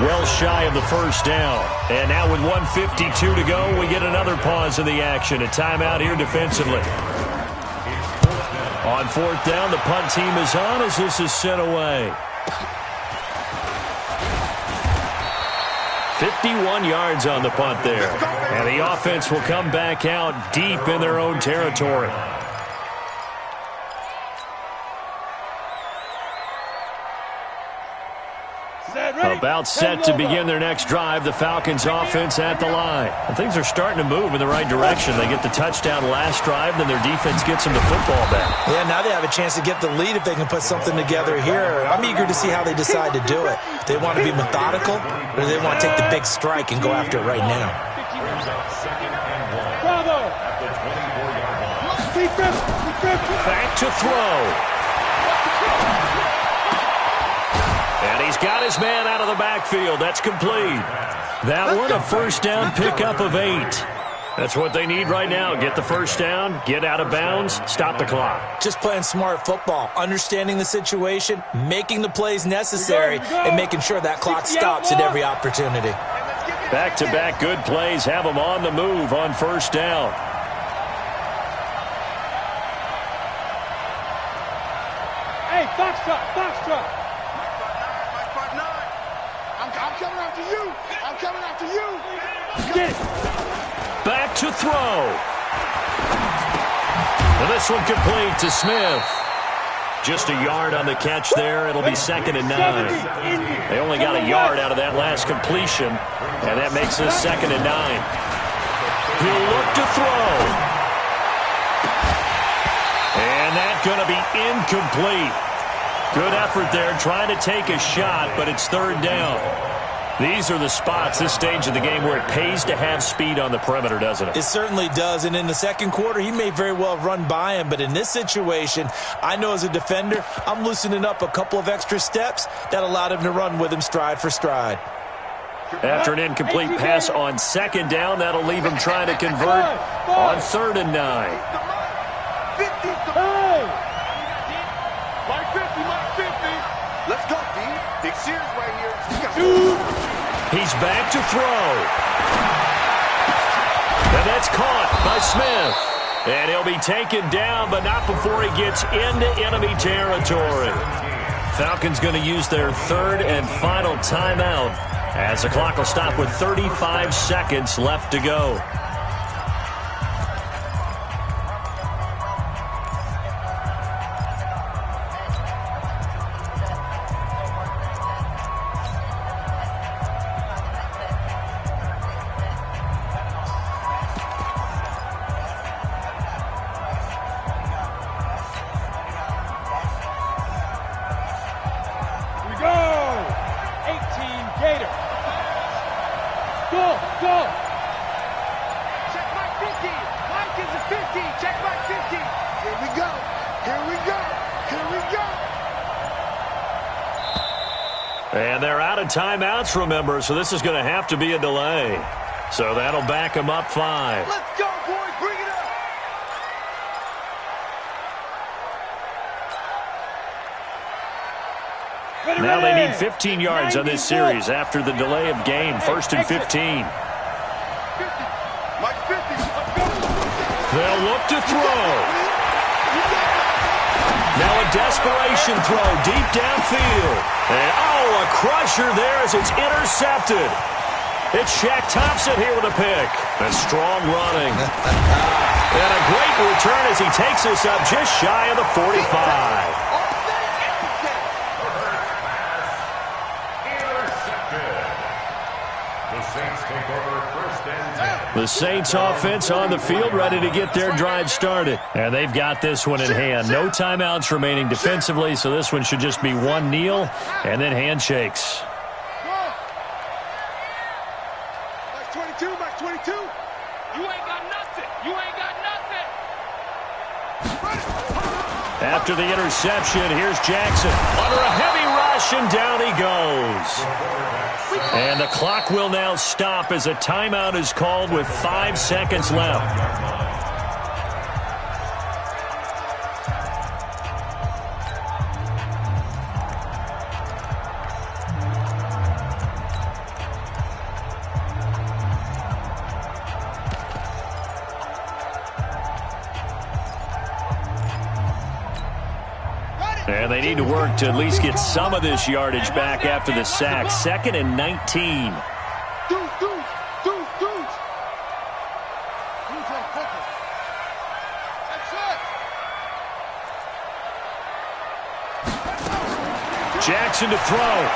well shy of the 1st down. And now with 1:52 to go, we get another pause in the action. A timeout here defensively. On 4th down, the punt team is on as this is sent away. 51 yards on the punt there. And the offense will come back out deep in their own territory. About set to begin their next drive. The Falcons offense at the line. And things are starting to move in the right direction. They get the touchdown last drive, then their defense gets them the football back. Yeah, now they have a chance to get the lead if they can put something together here. I'm eager to see how they decide to do it. They want to be methodical, or they want to take the big strike and go after it right now. Back to throw. And he's got his man out of the backfield. That's complete. That one, a first down pickup of 8. That's what they need right now. Get the first down, get out of bounds, stop the clock. Just playing smart football, understanding the situation, making the plays necessary, and making sure that clock stops at every opportunity. Back-to-back good plays have them on the move on first down. Hey, foxtrot. I'm coming after you. I'm coming after you. Get it. Back to throw. And this one complete to Smith. Just a yard on the catch there. It'll be 2nd and 9. They only got a yard out of that last completion, and that makes this 2nd and 9. He'll look to throw. And that's going to be incomplete. Good effort there, trying to take a shot, but it's 3rd down. These are the spots, this stage of the game, where it pays to have speed on the perimeter, doesn't it? It certainly does, and in the second quarter, he may very well run by him, but in this situation, I know as a defender, I'm loosening up a couple of extra steps that allowed him to run with him stride for stride. After an incomplete pass on 2nd down, that'll leave him trying to convert on 3rd and 9. Let's go, D. Big Sears right here. He's back to throw. And that's caught by Smith. And he'll be taken down, but not before he gets into enemy territory. Falcons going to use their 3rd and final timeout as the clock will stop with 35 seconds left to go. And they're out of timeouts, remember, so this is going to have to be a delay. So that'll back them up 5. Let's go, boys. Bring it up. Now they need 15 yards on this series after the delay of game. 1st and 15. They'll look to throw. Now a desperation throw deep downfield. And, a crusher there as it's intercepted. It's Shaq Thompson here with a pick. And strong running. And a great return as he takes us up just shy of the 45. The Saints offense on the field, ready to get their drive started. And they've got this one in hand. No timeouts remaining defensively, so this one should just be one kneel and then handshakes. Max 22, Max 22. You ain't got nothing. You ain't got nothing. After the interception, here's Jackson. Under a heavy rush, and down he goes. And the clock will now stop as a timeout is called with 5 seconds left. And they need to work to at least get some of this yardage back after the sack. 2nd and 19. Jackson to throw.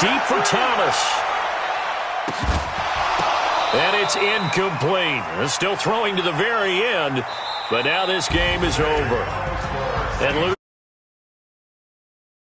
deep for Thomas. And it's incomplete. They're still throwing to the very end, but now this game is over. And